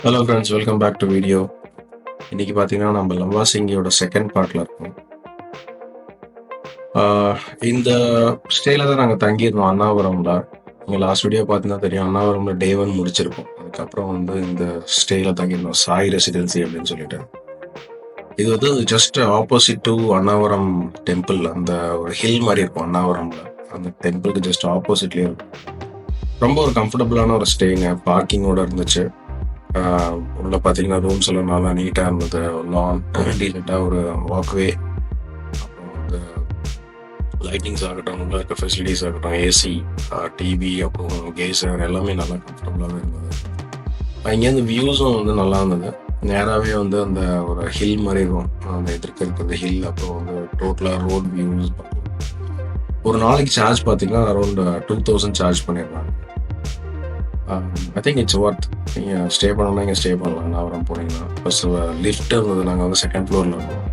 Hello friends, welcome back to video. இன்னைக்கு பார்த்தீங்கன்னா நம்ம லம்பாசிங்கியோட செகண்ட் பார்ட்டில் இருக்கோம். ஆஹ் இந்த ஸ்டேல தான் நாங்கள் தங்கியிருந்தோம் அண்ணாவரம்ல. நீங்கள் லாஸ்ட் வீடியோ பார்த்தீங்கன்னா தெரியும், அண்ணாவரம்ல டே 1 முடிச்சிருக்கோம். அதுக்கப்புறம் வந்து இந்த ஸ்டேல தங்கியிருந்தோம், சாய் ரெசிடென்சி அப்படின்னு சொல்லிட்டு. இது வந்து just opposite to Annavaram temple. அந்த ஒரு ஹில் மாதிரி இருக்கும் அண்ணாவரம்ல. அந்த டெம்பிளுக்கு ஜஸ்ட் ஆப்போசிட்லேயே இருக்கும். ரொம்ப ஒரு கம்ஃபர்டபுளான ஒரு ஸ்டேங்க. பார்க்கிங்கோட இருந்துச்சு. உள்ள பார்த்தீங்கன்னா ரூம்ஸ் எல்லாம் நல்லா நீட்டாக இருந்தது. லான் டீசெண்டாக ஒரு வாக்வே, அப்புறம் வந்து லைட்டிங்ஸ் ஆகட்டும், உள்ள இருக்க ஃபெசிலிட்டிஸ் ஆகட்டும், ஏசி, டிவி, அப்புறம் கேசர் எல்லாமே நல்லா கம்ஃபர்டபுளாகவே இருந்தது. இங்கேருந்து வியூஸும் வந்து நல்லா இருந்தது. நேராகவே வந்து அந்த ஒரு ஹில் மாதிரி இருக்கும். அந்த எதிர்க்க இருக்கிறது ஹில், அப்புறம் வந்து டோட்டலாக ரோட் வியூஸ். ஒரு நாளைக்கு சார்ஜ் பார்த்தீங்கன்னா அரௌண்ட் 2000 சார்ஜ் பண்ணிடுறாங்க. I think it's worth. நீங்கள் ஸ்டே பண்ணணும்னா இங்கே ஸ்டே பண்ணலாம். நான் போனீங்கன்னா ஃபர்ஸ்ட் லிஃப்ட் இருந்தது. நாங்கள் வந்து செகண்ட் ஃப்ளோரில் இருந்தோம்.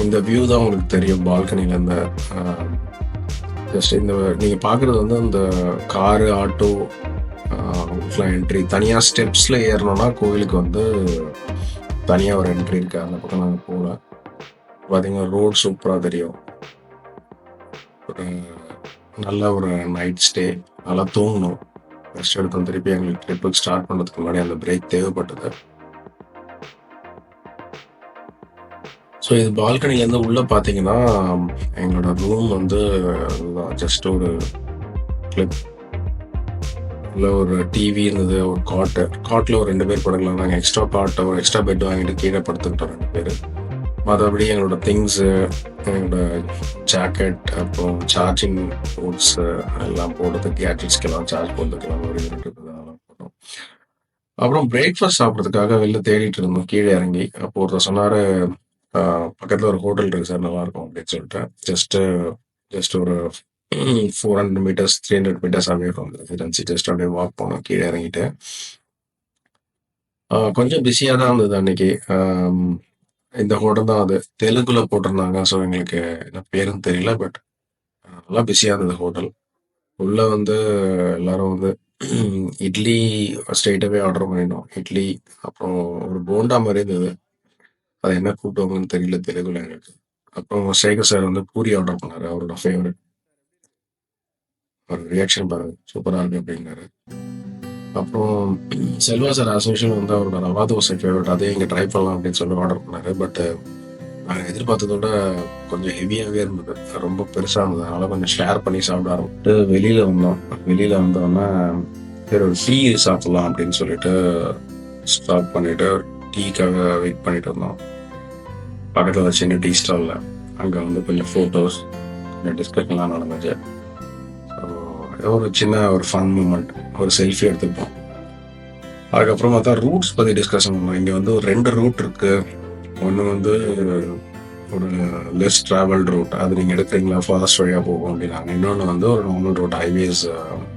இந்த வியூ தான் உங்களுக்கு தெரியும் பால்கனிலேருந்து. ஜஸ்ட் இந்த நீங்கள் பார்க்குறது வந்து அந்த காரு, ஆட்டோ என்ட்ரி. தனியாக ஸ்டெப்ஸில் ஏறணும்னா கோவிலுக்கு வந்து தனியாக ஒரு என்ட்ரி இருக்கு. அந்த பக்கம் நாங்கள் போகல. பார்த்தீங்கன்னா ரோட் சூப்பராக தெரியும். ஒரு நல்ல ஒரு நைட் ஸ்டே, நல்லா தூங்கணும். ரெஸ்ட் எடுத்தோம். திருப்பி எங்களுக்கு ட்ரிப்புக்கு ஸ்டார்ட் பண்ணுறதுக்கு முன்னாடி அந்த பிரேக் தேவைப்பட்டது. ஸோ இது பால்கனிலேருந்து உள்ளே பார்த்தீங்கன்னா எங்களோட ரூம் வந்து ஜஸ்ட் ஒரு கிளிப். உள்ள ஒரு டிவி இருந்தது, ஒரு காட்டில் ஒரு 2 பேர் படுக்கலாம். நாங்கள் ஒரு எக்ஸ்ட்ரா பெட் வாங்கிட்டு கீழே படுத்துக்கிட்டோம் 2 பேர். மற்றபடி எங்களோட திங்ஸு, எங்களோட ஜாக்கெட், அப்புறம் சார்ஜிங் போர்ட்ஸு எல்லாம் போடுறதுக்கு, கேட்ஜெட்ஸ்க்கெல்லாம் சார்ஜ் போடுறதுக்கெல்லாம் ஒரு யூனிட் இருக்குது, அதெல்லாம் போட்டோம். அப்புறம் பிரேக்ஃபாஸ்ட் சாப்பிட்றதுக்காக வெளில தேடிட்டு இருந்தோம் கீழே இறங்கி. அப்போ ஒருத்தர் சொன்னார், பக்கத்தில் ஒரு ஹோட்டல் இருக்கு சார், நல்லாயிருக்கும் அப்படின்னு சொல்லிட்டு. ஜஸ்ட் ஒரு 400 மீட்டர்ஸ் 300 மீட்டர்ஸ் அப்படியே ஃப்ரம் ரெசிடென்சி ஜஸ்ட் அப்படியே வாக் போனோம் கீழே இறங்கிட்டு. கொஞ்சம் பிஸியாக தான் இருந்தது அன்னைக்கு. இந்த ஹோட்டல் தான் அது. தெலுங்குல போட்டிருந்தாங்க. ஸோ எங்களுக்கு என்ன பேருன்னு தெரியல. பட் நல்லா பிஸியாக இருந்தது ஹோட்டல். உள்ள வந்து எல்லாரும் வந்து இட்லி ஸ்ட்ரெயிட்டாகவே ஆர்டர் பண்ணிட்டோம். இட்லி, அப்புறம் ஒரு போண்டா மாதிரி இருந்தது. அதை என்ன கூப்பிடுவாங்கன்னு தெரியல தெலுங்குல எங்களுக்கு. அப்புறம் சேகர் சார் வந்து பூரி ஆர்டர் பண்ணாரு, அவரோட ஃபேவரட். ஒரு ரியாக்ஷன் பாருங்க, சூப்பராக இருக்கு அப்படின்னாரு. அப்புறம் செல்வா சார் அசோசியேஷன் வந்து அவரோட ரவா தோசை ஃபேவரட், அதே இங்கே ட்ரை பண்ணலாம் அப்படின்னு சொல்லி ஆர்டர் பண்ணாரு. பட் நாங்கள் எதிர்பார்த்ததோட கொஞ்சம் ஹெவியாகவே இருந்தது, ரொம்ப பெருசாக இருந்தது. அதனால கொஞ்சம் ஷேர் பண்ணி சாப்பிட ஆரம்பிட்டு வெளியில் வந்தோம். வெளியில் வந்தோன்னா சரி ஒரு டீ சாப்பிடலாம் அப்படின்னு சொல்லிட்டு ஸ்டார்ட் பண்ணிட்டு டீக்காக வெயிட் பண்ணிட்டு இருந்தோம். பக்கத்தில் சின்ன டீ ஸ்டாலில் அங்கே வந்து கொஞ்சம் ஃபோட்டோஸ், கொஞ்சம் டிஸ்கஷன்லாம் நடந்துச்சு. ஒரு சின்ன ஒரு ஃபன் மூமெண்ட், ஒரு செல்ஃபி எடுத்துப்போம். அதுக்கப்புறமா தான் ரூட்ஸ் பற்றி டிஸ்கஷன் பண்ணோம். இங்கே வந்து ஒரு 2 ரூட் இருக்கு. ஒன்று வந்து ஒரு லெஸ் ட்ராவல்டு ரூட், அது நீங்கள் எடுக்கிறீங்களா ஃபாஸ்ட் வழியாக போகும் அப்படின்னாங்க. இன்னொன்று வந்து ஒரு நார்மல் ரூட், ஹைவேஸ்,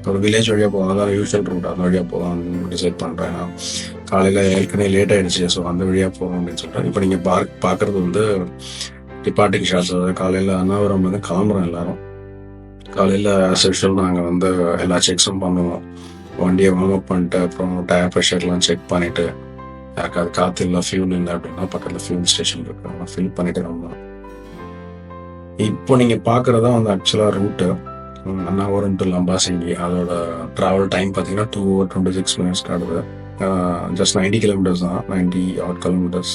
ஒரு வில்லேஜ் வழியாக போகும், அதான் யூஷுவல் ரூட், அந்த வழியாக போகும் டிசைட் பண்ணுறேன். காலையில் ஏற்கனவே லேட் ஆகிடுச்சு, ஸோ அந்த வழியாக போகும் அப்படின்னு சொல்லிட்டு. இப்போ நீங்கள் பார்க்குறது வந்து டிபார்ட்டிங் ஷார்ட்ஸ். காலையில் அண்ணாவரம் வந்து கிளம்புறோம் எல்லாரும். காலையில் ஆஸ் நாங்கள் வந்து எல்லா செக்ஸும் பண்ணுவோம். வண்டியை வார்ம் அப் பண்ணிட்டு, அப்புறம் டயர் ப்ரெஷர்லாம் செக் பண்ணிவிட்டு, யாருக்காவது காற்று இல்லை, ஃபியூல் இல்லை அப்படின்னா பக்கத்தில் ஃபியூல் ஸ்டேஷன் இருக்கு, அதெல்லாம் ஃபில் பண்ணிட்டு வந்தோம். இப்போ நீங்கள் பார்க்குறதா வந்து ஆக்சுவலாக ரூட்டு அண்ணாவரம் டு லம்பாசிங்கி. அதோட ட்ராவல் டைம் பார்த்தீங்கன்னா 2 hours 26 minutes காட்டுது. ஜஸ்ட் 90 kilometers தான், 90 odd kilometers.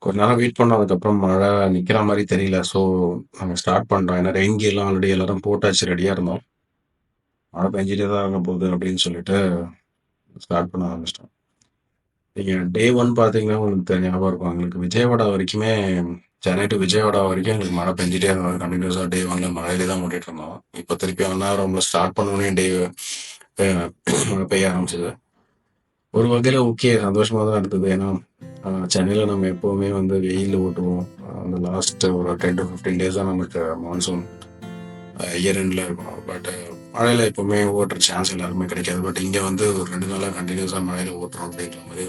கொஞ்ச நேரம் வெயிட் பண்ணோம். அதுக்கப்புறம் மழை நிற்கிற மாதிரி தெரியல. ஸோ நாங்கள் ஸ்டார்ட் பண்ணுறோம். ஏன்னா ரெயின் கியர்லாம் ஆல்ரெடி எல்லாரும் போட்டாச்சு, ரெடியாக இருந்தோம். மழை பெஞ்சிட்டே தான் இருக்க போகுது அப்படின்னு சொல்லிட்டு ஸ்டார்ட் பண்ண ஆரம்பிச்சிட்டோம். நீங்க டே 1 பார்த்தீங்கன்னா, உங்களுக்கு ஞாபகம் இருக்கும். எங்களுக்கு விஜயவாடா வரைக்குமே சென்னை டூ விஜயவாடா வரைக்கும் எங்களுக்கு மழை பெஞ்சுட்டே இருந்தது. கன்டினியூஸா டே 1ல மழையிலே தான் ஓட்டிட்டு இருந்தோம். இப்போ திருப்பி அருணாச்சலம்ல ஸ்டார்ட் பண்ணோனே அ மழை பெய்ய ஆரம்பிச்சது. ஒரு வகையில ஓகே. சந்தோஷமா தான் இருந்தது. ஏன்னா, சென்னையில நம்ம எப்பவுமே வந்து வெயில்ல ஓட்டுவோம். அந்த லாஸ்ட் ஒரு 10 to 15 டேஸ் தான் நமக்கு மான்சூன் இயர் எண்ட்ல இருக்கும். பட் மழையில எப்பவுமே ஓட்டுற சான்ஸ் எல்லாருக்குமே கிடைக்காது. பட் இங்க வந்து ஒரு 2 நாளா கன்டினியூஸா மழையில ஓட்டுறோம் அப்படின்ற மாரி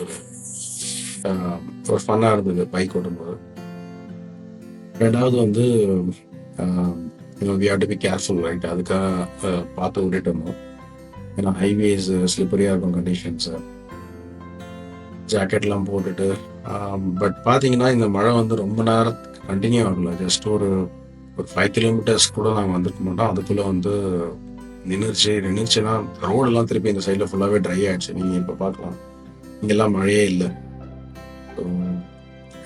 ஒரு ஃபன்னா இருந்தது பைக் ஓட்டும்போது. 2வது வந்து we have to be careful right. அதுக்காக பார்த்து ஓட்டிட்டு இருந்தோம். ஏன்னா ஹைவேஸ் ஸ்லிப்பரியா இருக்கும் கண்டிஷன்ஸ். ஜாக்கெட்லாம் போட்டுட்டு பட் பார்த்தீங்கன்னா, இந்த மழை வந்து ரொம்ப நேரம் கண்டினியூ ஆகல. ஜஸ்ட் ஒரு 5 கிலோமீட்டர்ஸ் கூட நாங்கள் வந்துருக்க மாட்டோம். அதுக்குள்ளே வந்து நின்றுச்சுன்னா ரோடெல்லாம் திருப்பி இந்த சைடில் ஃபுல்லாகவே ட்ரை ஆயிடுச்சு. நீங்கள் இப்போ பார்க்கலாம், இங்கெல்லாம் மழையே இல்லை.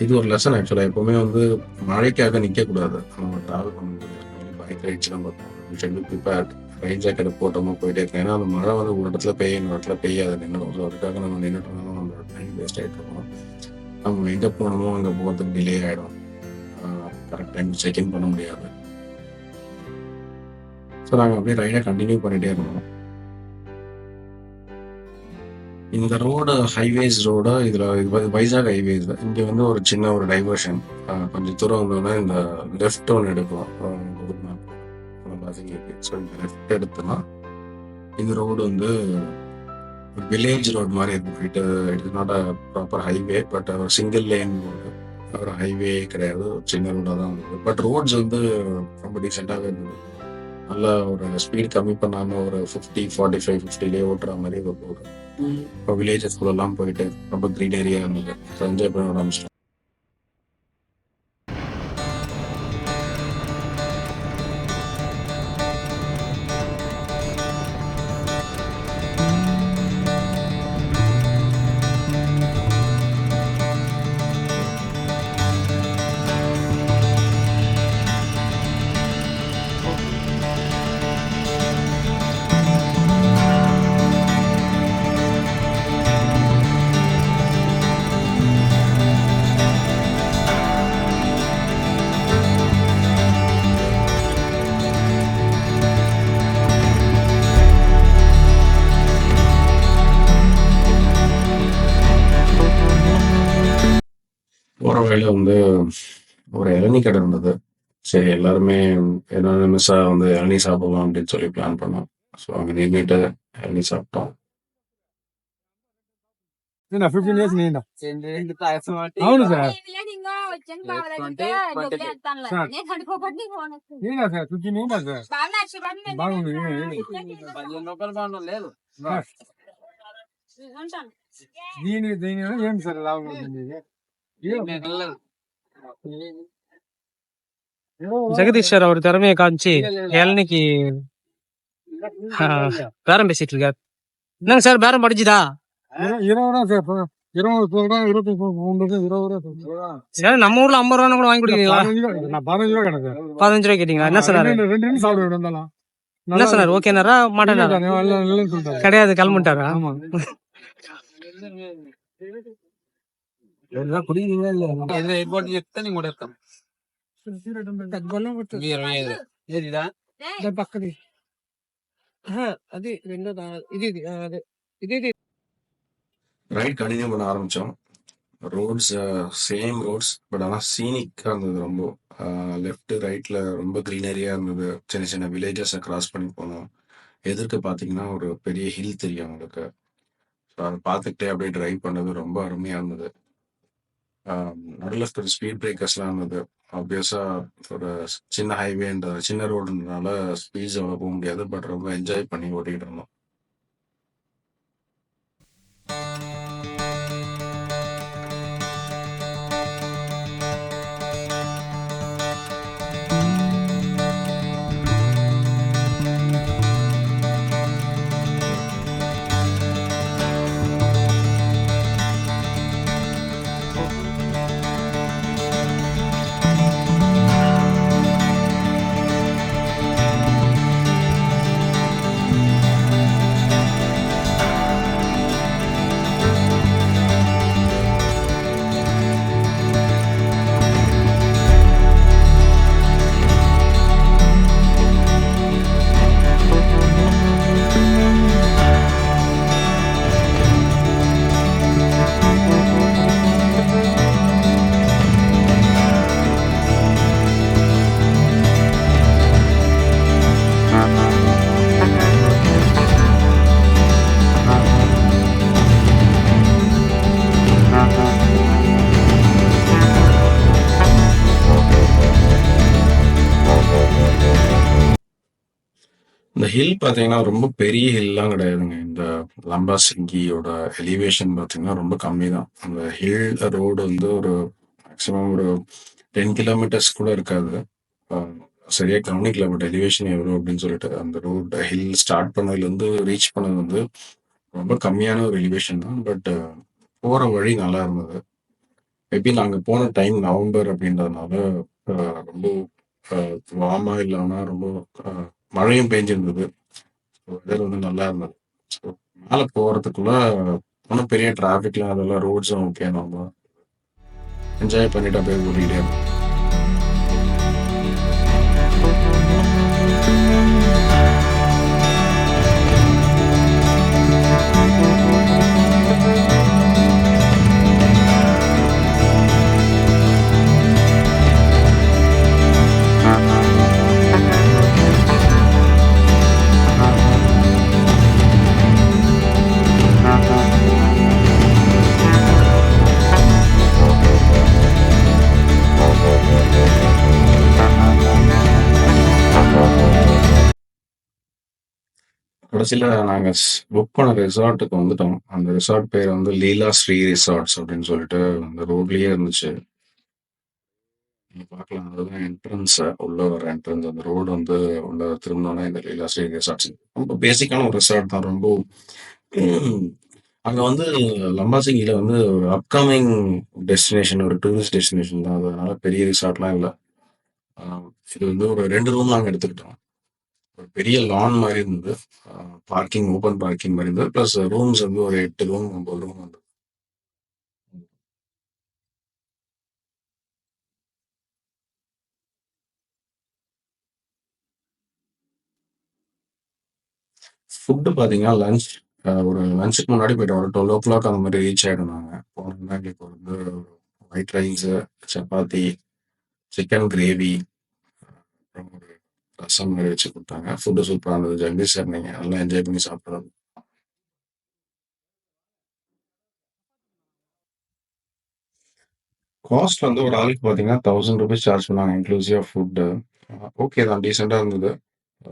இது ஒரு லெசன் ஆக்சுவலாக. எப்போவுமே வந்து மழைக்காக நிற்கக்கூடாது. நம்ம ட்ராவல் பண்ணும்போது பைக் ரைட்ஸ்லாம் பார்த்தோம் ப்ரிப்பேர்ட் ரெயின் ஜாக்கெட் போட்டோமா போயிட்டே இருக்கேன். ஏன்னா அந்த மழை வந்து ஒரு இடத்துல பெய்யும், இன்னொரு இடத்துல பெய்யாது, நின்றுடும். ஸோ அதுக்காக நம்ம நின்றுட்டு இருந்தாலும் நம்மளோட டைம் வேஸ்ட் ஆகிட்டு இருக்கோம். நம்ம எங்கே போகணுமோ அங்கே போகிறதுக்கு டிலே ஆகிடும். கரெக்ட் டைம் செக்இன் பண்ண முடியாது. ஸோ நாங்கள் அப்படியே ரைடை கண்டினியூ பண்ணிகிட்டே இருந்தோம். இந்த ரோடு ஹைவேஸ் ரோடு இதில் வைசாக் ஹைவேஸ் இங்கே வந்து ஒரு சின்ன ஒரு டைவர்ஷன். கொஞ்சம் தூரம் வந்தோன்னா இந்த லெஃப்ட் ஒன்று எடுக்கும். ஸோ இந்த லெஃப்ட் எடுத்தோன்னா இந்த ரோடு வந்து ஒரு வில்லேஜ் ரோடு மாதிரி இருக்கும். It is not a proper highway, but ஒரு சிங்கிள் லேன் ரோடு. ஒரு ஹைவே கிடையாது, ஒரு சின்ன ரோடாக தான் இருந்தது. பட் ரோட்ஸ் வந்து ரொம்ப டீசெண்டாகவே இருந்தது. நல்லா ஒரு ஸ்பீட் கம்மி பண்ணாமல் ஒரு 50, 45, 50லே ஓட்டுற மாதிரி ஒரு ரோடு. இப்போ வில்லேஜஸ்குள்ளெல்லாம் போயிட்டு ரொம்ப க்ரீன் ஏரியா இருந்தது. என்ஜாய் பண்ண ஆரம்பிச்சிட்டோம். போகிற வழியில் வந்து ஒரு இளநீ கடை இருந்தது. சரி, எல்லாருமே எனானிமஸாக வந்து இளநீ சாப்பிடலாம் அப்படின்னு சொல்லி பிளான் பண்ணோம். ஸோ அங்கே நின்றுட்டு இளநீ சாப்பிட்டோம். నేను 15 ఇయర్స్ నేను అవును సార్ నేనా సార్ 15 ఏంటా సార్ బాగుంది దీని ఏం సార్ లాభం అవుతుంది ஜெகதீஷ் சார் அவர் திறமையை காமிச்சு இளநிக்கு பேரம் பேசிட்டு இருக்காரு. என்னங்க சார் பேரம் படிச்சுதா? 20 சார் 20 சொல்றேன் 20 சார் நம்ம ஊர்ல 50 ரூபா கூட வாங்கி கொடுக்குறீங்களா? நான் 15 ரூபா கிடக்கு 15 ரூபாய் கேட்டீங்களா? என்ன சொன்னாரு? 2 சாப்பிட இருந்தாலும் என்ன சொன்னாரு? ஓகேனாரா மாட்டாரா? கிடையாது கிளம்பிட்டாரா? ஆமா குடிக்கிறீங்களா இல்ல పక్కది అది రెండో ఇది ఇది ரைட் கண்டினியூ பண்ண ஆரம்பித்தோம். ரோட்ஸ் சேம் ரோட்ஸ், பட் ஆனால் சீனிக்காக இருந்தது. ரொம்ப லெஃப்ட்டு ரைட்டில் ரொம்ப க்ரீனரியாக இருந்தது. சின்ன சின்ன வில்லேஜஸை கிராஸ் பண்ணி போனோம். எதிர்க்க பார்த்தீங்கன்னா ஒரு பெரிய ஹில் தெரியும் உங்களுக்கு. ஸோ அதை பார்த்துக்கிட்டே அப்படியே ட்ரைவ் பண்ணது ரொம்ப அருமையாக இருந்தது. நடுவில் ஒரு ஸ்பீட் பிரேக்கர்ஸ்லாம் இருந்தது. ஆப்வியஸாக ஒரு சின்ன ஹைவேன்ற சின்ன ரோடுன்றனால ஸ்பீட்ஸ் அவ்வளோ போக முடியாது. பட் ரொம்ப என்ஜாய் பண்ணி ஓட்டிகிட்டு இருந்தோம். ஹில் பார்த்தீங்கன்னா, ரொம்ப பெரிய ஹில்லாம் கிடையாதுங்க. இந்த லம்பாசிங்கியோட எலிவேஷன் பார்த்தீங்கன்னா, ரொம்ப கம்மி தான். அந்த ஹில் ரோடு வந்து ஒரு மேக்ஸிமம் ஒரு 10 கிலோமீட்டர்ஸ் கூட இருக்காது. அ சரியா கவனிக்கல. பட் எலிவேஷன் எவ்வளோ அப்படின்னு சொல்லிட்டு, அந்த ரோட் ஹில் ஸ்டார்ட் பண்ணதுலேருந்து ரீச் பண்ணது வந்து ரொம்ப கம்மியான ஒரு எலிவேஷன் தான். பட் போற வழி நல்லா இருந்தது. மேபி நாங்க போன டைம் நவம்பர் அப்படின்றதுனால, அ ரொம்ப அ வார்மா இல்லாம ரொம்ப அ மழையும் பெஞ்சிருந்தது. வெதர் வந்து நல்லா இருந்தது. ஸோ மேல போறதுக்குள்ள ஒண்ணும் பெரிய டிராஃபிக்லாம் அதெல்லாம் ரோட்ஸும் ஓகே நம்ம என்ஜாய் பண்ணிட்டு அப்படியே ஓடிட்டே இருந்தோம். கடைசியில நாங்க புக் பண்ண ரிசார்ட்டுக்கு வந்துட்டோம். அந்த ரிசார்ட் பேர் வந்து லீலா ஸ்ரீ ரிசார்ட்ஸ் அப்படின்னு சொல்லிட்டு அந்த ரோட்லயே இருந்துச்சு. நீங்க பார்க்கலாம். அதுதான் என்ட்ரன்ஸ். உள்ள வர என்ட்ரன்ஸ். அந்த ரோடு வந்து உள்ள திரும்பினோனே இந்த லீலா ஸ்ரீ ரிசார்ட்ஸ். ரொம்ப பேசிக்கான ஒரு ரிசார்ட் தான். ரொம்ப உம், அங்க வந்து லம்பாசிங்கில வந்து ஒரு அப்கமிங் டெஸ்டினேஷன், ஒரு டூரிஸ்ட் டெஸ்டினேஷன் தான். அதனால பெரிய ரிசார்ட்லாம் இல்ல. ஆ, இது வந்து ஒரு 2 ரூம் நாங்க எடுத்துக்கிட்டோம். ஒரு பெரிய லான் மாரி இருந்தது. பார்க்கிங், ஓப்பன் பார்க்கிங் மாரி இருந்தது. பிளஸ் ரூம்ஸ் வந்து ஒரு 8 ரூம், 9 ரூம் வந்து. ஃபுட் பார்த்தீங்கன்னா, ஒரு லஞ்சுக்கு முன்னாடி போயிட்டோம். ஒரு 12:00 அந்த மாரி ரீச் ஆயிடும் நாங்க. போனோம்னா எங்களுக்கு வந்து white rice, chapati, chicken gravy, அப்புறம் ஒரு ரசம் மாரி வச்சு குடுத்தாங்க. ஃபுட்டு சூப்பரா இருந்தது. ஜெகதீஷ் சார் நீங்க நல்லா என்ஜாய் பண்ணி சாப்பிடலாம். காஸ்ட் வந்து ஒரு ஆளுக்கு பார்த்தீங்கன்னா, ₹1000 சார்ஜ் பண்ணாங்க. Inclusive of food. ஓகே தான். டீசென்ட்டா இருந்தது. Uh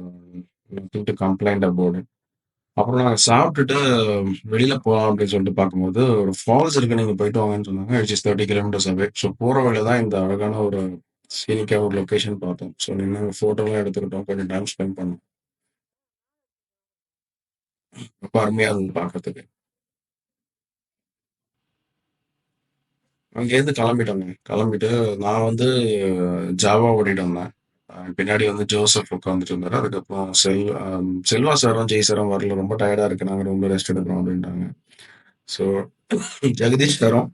nothing to complaint about it. அப்புறம் நாங்க சாப்பிட்டுட்டு வெளியில போலாம் அப்படின்னு சொல்லிட்டு பார்க்கும்போது, ஒரு ஃபால்ஸ் இருக்கு. நீங்க போயிட்டு வாங்கன்னு சொன்னாங்க. Which is 30 kilometres away. So போற வழியில தான் இந்த அழகான ஒரு சீனிக்கா ஒரு லொகேஷன் பார்த்தோம். ஸோ நின்னு ஃபோட்டோலாம் எடுத்துக்கிட்டோம். கொஞ்சம் டைம் ஸ்பெண்ட் பண்ணோம். ரொம்ப அருமையா இருந்தது பார்க்கறதுக்கு. அங்கேருந்து கிளம்பிட்டோங்க. கிளம்பிட்டு நான் வந்து ஜாவா ஓட்டிட்டு வந்தேன். பின்னாடி வந்து ஜோசப் உட்காந்துட்டு இருந்தாரு. அதுக்கப்புறம் செல்வா சாரும், ஜெய் சாரும் வரல. ரொம்ப டயர்டா இருக்கு. நாங்க ரூம்ல ரெஸ்ட் எடுக்கிறோம் அப்படின்ட்டாங்க. ஸோ ஜெகதீஷ் சாரும்,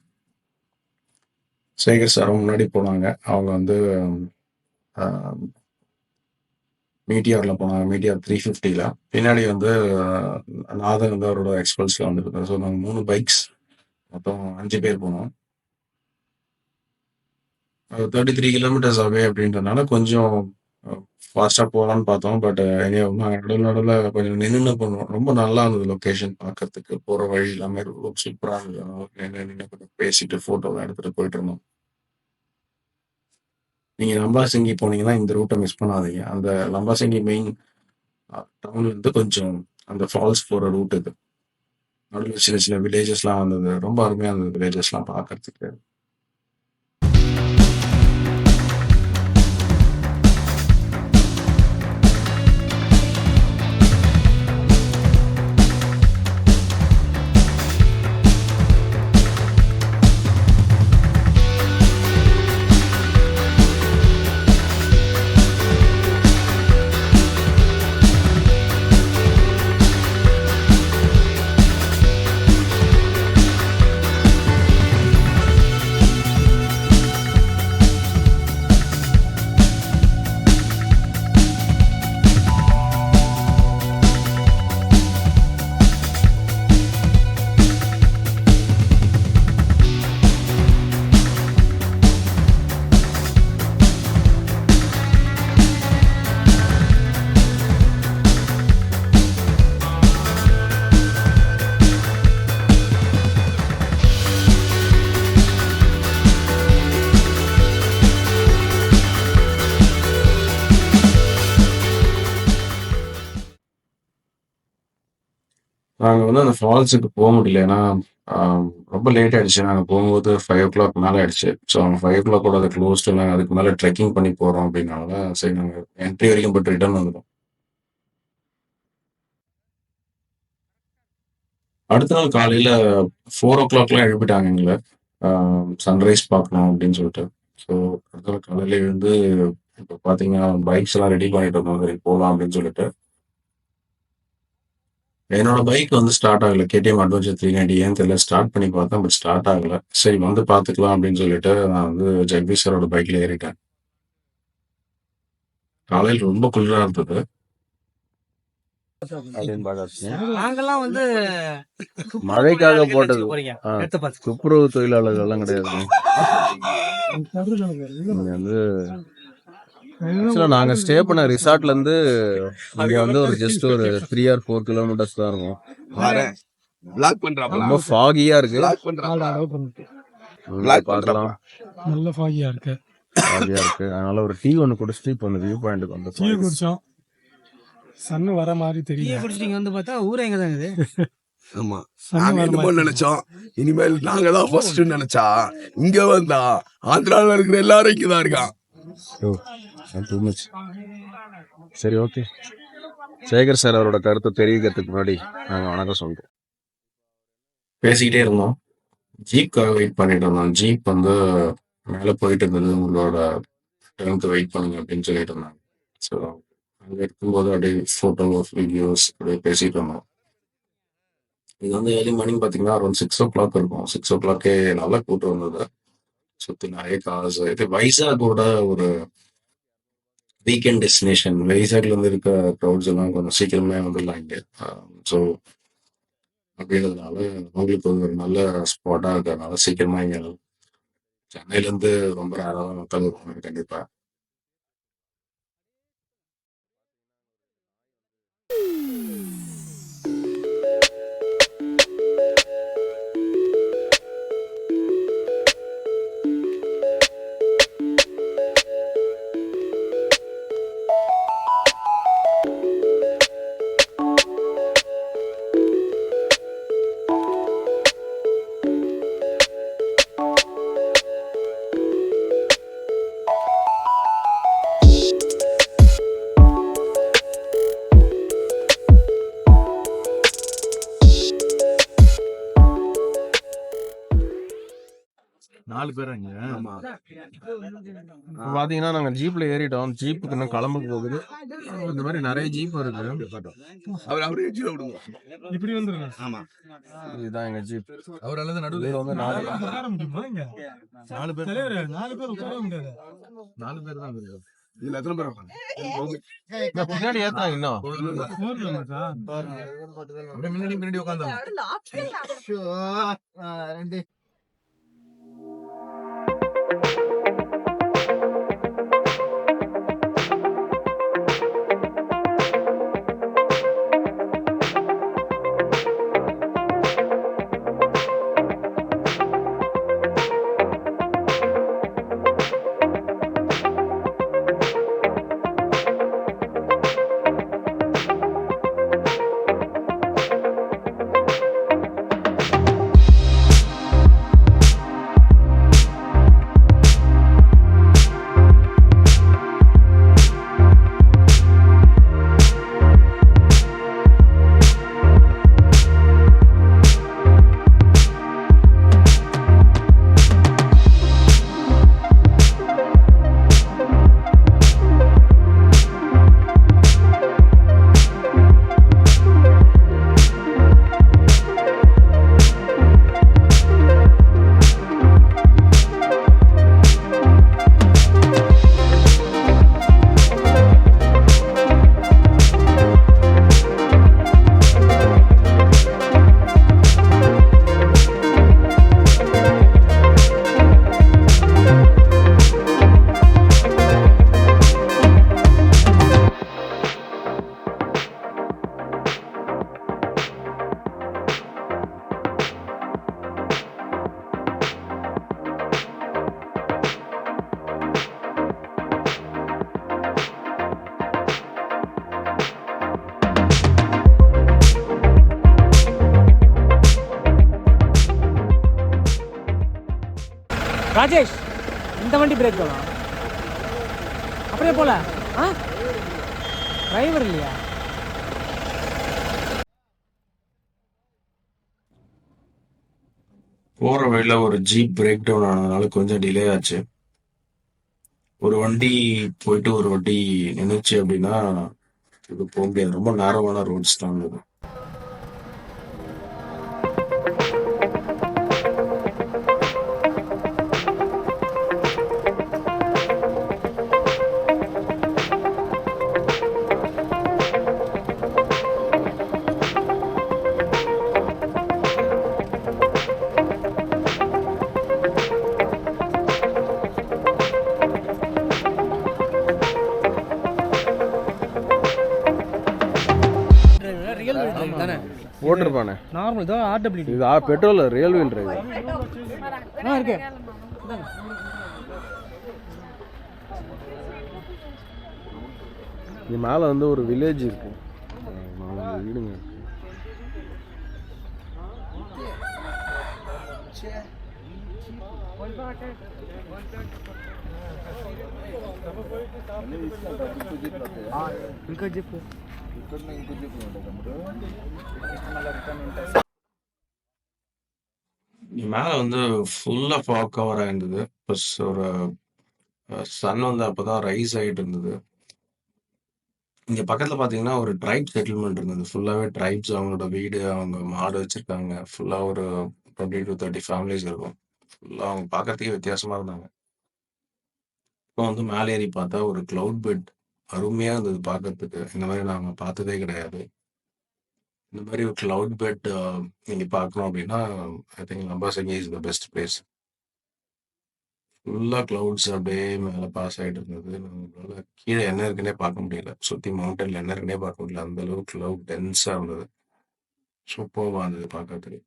சேகர் சாரும் முன்னாடி போனாங்க. அவங்க வந்து அ மீட்டியார்ல போனாங்க. மீட்டியார் 350ல. பின்னாடி வந்து நாதன் வந்து அவரோட எக்ஸ்பல்ஸ்ல வந்துருந்தாரு. ஸோ நாங்க 3 பைக்ஸ் மொத்தம் 5 பேர் போனோம். 33 கிலோமீட்டர்ஸ் அவே அப்படின்றனால கொஞ்சம் ஃபாஸ்டா போலான்னு பார்த்தோம். பட் எனிவே நாங்க நடுவுல நடுவுல கொஞ்சம் நின்னு போனோம். ரொம்ப நல்லா இருந்தது லொகேஷன் பார்க்கறதுக்கு. போற வழி எல்லாமே ரொம்ப சூப்பரா இருந்தது. நின்னு கொஞ்சம் பேசிட்டு ஃபோட்டோலாம் எடுத்துட்டு போயிட்டு இருந்தோம். நீங்க லம்பாசிங்கி போனீங்கன்னா இந்த ரூட்ட மிஸ் பண்ணாதீங்க. அந்த லம்பாசிங்கி மெயின் டவுன்ல இருந்து கொஞ்சம் அந்த ஃபால்ஸ் போற ரூட் இது. நடுவுல சின்ன சின்ன வில்லேஜஸ்லாம் வந்தது. ரொம்ப அருமையா இருந்தது வில்லேஜஸ்லாம் பார்க்கறதுக்கு. நாங்க வந்து அந்த ஃபால்ஸுக்கு முடியல. ஏன்னா, ஆம் ரொம்ப லேட் ஆயிடுச்சு. நாங்க போகும்போது 5:00 மேல ஆயிடுச்சு. ஸோ அவங்க 5:00 அத க்ளோஸ்டு நாங்க அதுக்கு மேல ட்ரெக்கிங் பண்ணி போறோம் அப்படின்னால, சரி நாங்க என்ட்ரி வரைக்கும் போயிட்டு ரிட்டர்ன் வந்துட்டோம். அடுத்த நாள் காலையில 4:00லாம் எழுப்பிட்டாங்க எங்கள. ஆ சன்ரைஸ் பார்க்கணும் அப்படின்னு சொல்லிட்டு. ஸோ அடுத்த நாள் காலையில எழுந்து இப்ப பார்த்தீங்கன்னா, பைக்ஸ்லாம் ரெடி பண்ணிட்டு இருந்தோம். சரி போலாம் அப்படின்னு சொல்லிட்டு. என்னோட பைக் வந்து ஸ்டார்ட் ஆகல. கேடிஎம் அட்வென்ச்சர் 390 ஏன்னு தெரியல. ஸ்டார்ட் பண்ணி பார்த்தேன். பட் ஸ்டார்ட் ஆகல. சரி வந்து பார்த்துக்கலாம் அப்படின்னு சொல்லிட்டு, நான் வந்து ஜெகதீஷ் சாரோட பைக்ல ஏறிட்டேன். காலையில ரொம்ப குளிரா இருந்தது. அப்படின்னு பார்த்தாச்சு. நாங்கெல்லாம் வந்து மழைக்காக போட்டது. போறீங்க ஆ, எடுத்து பார்த்து துப்புரவு தொழிலாளர்கள் எல்லாம் கிடையாது. இங்க வந்து ஆக்சுவலா நாங்க ஸ்டே பண்ண ரிசார்ட்ல இருந்து இங்க வந்து ஒரு ஜஸ்ட் ஒரு 3 or 4 கிலோமீட்டர்ஸ் தான் இருக்கும். ரொம்ப ஃபாகியா இருக்கு. பார்க்கலாம். நல்ல ஃபாகியா இருக்கு. ஃபாகியா இருக்கு. அதனால ஒரு டீ ஒன்னு குடிச்சிட்டு இப்போ அந்த வியூ பாயிண்ட்டுக்கு வந்து டீ குடிச்சோம். சன்னு வர மாதிரி டீ தெரியல. குடிச்சிட்டீங்க வந்து பார்த்தா ஊரே எங்க தான் இருக்குது. ஆமா சன்னு நாங்க வர என்னமோ மாதிரி நினைச்சோம் இனிமேல் நாங்க தான் ஃபர்ஸ்ட் நினைச்சா இங்க வந்தா ஆந்திரால இருக்கிற எல்லாரும் இங்கதான் இருக்கான். Too much. சரி, ஓகே. சேகர் சார் அவரோட கருத்தை தெரிவிக்கிறதுக்கு முன்னாடி நாங்க வணக்கம் சொல்றோம். பேசிக்கிட்டே இருந்தோம். ஜீப்காக வெயிட் பண்ணிட்டு இருந்தோம். ஜீப் வந்து மேல போயிட்டு இருந்தது. உங்களோட டர்னுக்கு வெயிட் பண்ணுங்க அப்படின்னு சொல்லிட்டு இருந்தாங்க. ஸோ அங்க இருக்கும்போது அப்படியே ஃபோட்டோஸ், வீடியோஸ் அப்படியே பேசிட்டு இருந்தோம். இது வந்து ஏர்லி மார்னிங் பார்த்தீங்கன்னா அரௌண்ட் 6:00 இருக்கும். 6:00 நல்லா கூட்டம் வந்தது. சுத்தி நிறைய கார்ஸ். இது வைசாகோட ஒரு வீக்கெண்ட் டெஸ்டினேஷன். வைசாக்ல இருந்து இருக்க க்ரௌட்ஸ் எல்லாம் கொஞ்சம் சீக்கிரமே வந்துடலாம் இங்க. ஸோ அப்படின்றதுனால உங்களுக்கு ஒரு நல்ல ஸ்பாட்டா இருக்கிறதுனால சீக்கிரமா இங்க சென்னையில இருந்து ரொம்ப நேரம் மக்கள் வருவாங்க கண்டிப்பா. நாலு பேர் இங்க. ஆமா இப்போ பாத்தீங்கன்னா நாங்க ஜீப்ல ஏறிட்டோம். ஜீப்புக்கு இன்னும் கிளம்ப போகுது. இந்த மாதிரி நிறைய ஜீப் இருக்கு. அவரு எஜ்ஜில விடுங்க. இப்படி வந்துருங்க. ஆமா இதுதான் எங்க ஜீப். அவர் அல்லது நடுவில் இதுல வந்து நாலு உட்கார முடியுமா இங்க? நாலு பேர் தலைவரே, 4 பேர் உட்கார முடியாது. தான் இருக்கு. இதுல எத்தனை பேர் உட்காந்து இந்த பின்னாடி ஏத்தாங்க இன்னும். போர்ல மச்சான். அப்படியே முன்னாடி உட்காந்து ராஜேஷ் இந்த வண்டி பிரேக் டவுனா? அப்படியே போல. ஆ டிரைவர் இல்லையா? போற வழியில ஒரு ஜீப் பிரேக் டவுன் ஆனதுனால கொஞ்சம் டிலே ஆச்சு. ஒரு வண்டி போயிட்டு ஒரு வண்டி நின்னுச்சு அப்படின்னா இது போக முடியாது. ரொம்ப நேரமான ரோட்ஸ் தான் இருந்தது. ரியல் வீல் டிரைவ் தானே? போட்டிருப்பானே. நார்மல் தான் ஆர்டபிள்யூடி. இது பெட்ரோல் ரியல் வீல் டிரைவ். இருக்கு. இது மேலே வந்து ஒரு வில்லேஜ் இருக்கு. 4 வீடுங்க இருக்கு. ఇంకో చెప్పు. மேல வந்து ஃபுல்லா ஃபாக் கவர் ஆயிருந்தது. ப்ளஸ் ஒரு சன் வந்து அப்பதான் ரைஸ் ஆயிட்டு இருந்தது. இங்க பக்கத்துல பாத்தீங்கன்னா ஒரு ட்ரைப் செட்டில்மெண்ட் இருந்தது. ஃபுல்லாவே ட்ரைப்ஸ் அவங்களோட வீடு, அவங்க மாடு வச்சிருக்காங்க. ஃபுல்லா ஒரு 20 to 30 ஃபேமிலிஸ் இருக்கும். ஃபுல்லா அவங்க பார்க்கறதுக்கே வித்தியாசமா இருந்தாங்க. இப்போ வந்து மேலே ஏறி பார்த்தா ஒரு கிளவுட் பெட் அருமையா இருந்தது பார்க்கறதுக்கு. இந்த மாதிரி நாங்க பார்த்ததே கிடையாது. இந்த மாதிரி ஒரு கிளவுட் பெட் நீங்க பார்க்கணும் அப்படின்னா I think Lambasingi is the best place. ஃபுல்லா கிளவுட்ஸ் அப்படியே மேல பாஸ் ஆயிட்டு இருந்தது. நம்மளால கீழே என்ன இருக்குன்னே பார்க்க முடியல. சுத்தி மவுண்டன்ல என்ன இருக்குன்னே பார்க்க முடியல. அந்த அளவுக்கு கிளவுட் டென்ஸா இருந்தது. சூப்பர்வா இருந்தது பார்க்கறதுக்கு.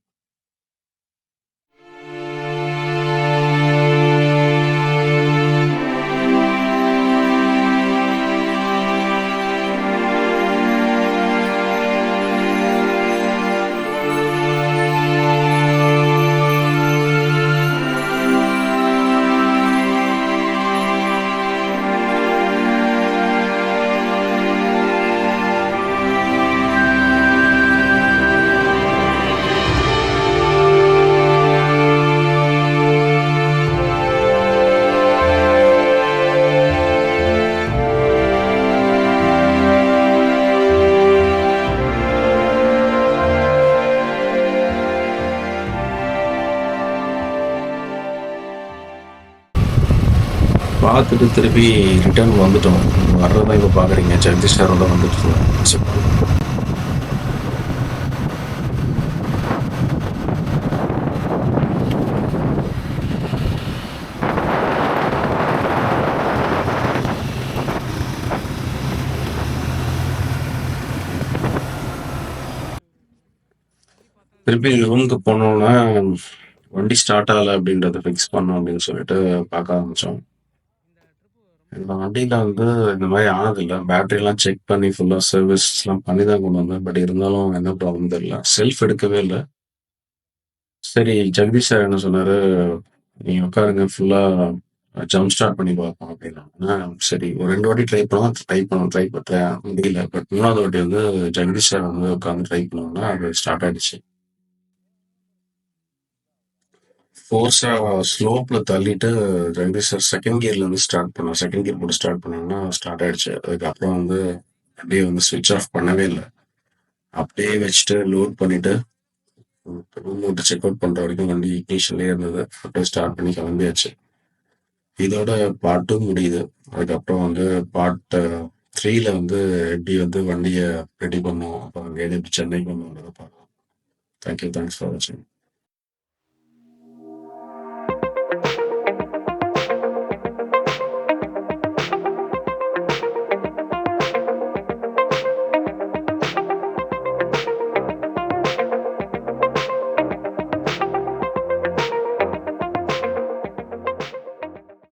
பார்த்துட்டு திருப்பி ரிட்டர்ன் வந்துட்டோம். வர்றதான் இப்போ பார்க்குறீங்க. ஜெகதீஷ் சாரோட வந்துட்டு இருக்கோம். திருப்பி ரூமுக்கு போனோம்னா வண்டி ஸ்டார்ட் ஆகலை அப்படின்றத ஃபிக்ஸ் பண்ணோம் அப்படின்னு சொல்லிட்டு பார்க்க ஆரம்பித்தோம். இந்த வண்டியில வந்து இந்த மாதிரி ஆனதில்லை. பேட்டரிலாம் செக் பண்ணி ஃபுல்லாக சர்வீஸ்லாம் பண்ணி தான் கொண்டு வந்தேன். பட் இருந்தாலும் என்ன ப்ராப்ளம் தெரியல. செல்ஃப் எடுக்கவே இல்லை. சரி ஜெகதீஷ் சார் என்ன சொன்னாரு, நீங்க உட்காருங்க ஃபுல்லா ஜம்ப் ஸ்டார்ட் பண்ணி பார்ப்போம் அப்படின்னா சரி ஒரு 2 வாட்டி ட்ரை பண்ணுறேன் முடியல. பட் 3வது வாட்டி வந்து ஜெகதீஷ் சார் வந்து உட்காந்து ட்ரை பண்ணோம்னா அது ஸ்டார்ட் ஆயிடுச்சு. ஃபோர்ஸா ஸ்லோப்ல தள்ளிட்டு ஜெகதீஷ் சார் செகண்ட் கியர்ல இருந்து ஸ்டார்ட் பண்ணோம். செகண்ட் கியர் போட்டு ஸ்டார்ட் பண்ணோம்னா ஸ்டார்ட் ஆயிடுச்சு. அதுக்கப்புறம் வந்து அப்படியே வந்து ஸ்விட்ச் ஆஃப் பண்ணவே இல்லை. அப்படியே வச்சுட்டு லோட் பண்ணிட்டு ரூம் விட்டு செக் அவுட் பண்ற வரைக்கும் வண்டி இக்னிஷன்லேயே இருந்தது. அப்படியே ஸ்டார்ட் பண்ணி கிளம்பியாச்சு. இதோட பார்ட் 2 முடியுது. அதுக்கப்புறம் வந்து பார்ட் 3ல வந்து எப்படி வந்து வண்டியை ரெடி பண்ணுவோம், அப்புறம் அங்கேயிருந்து எப்படி சென்னைக்கு பண்ணுவோம் பார்க்கலாம். தேங்க்யூ, தேங்க்ஸ் ஃபார் வாட்சிங்.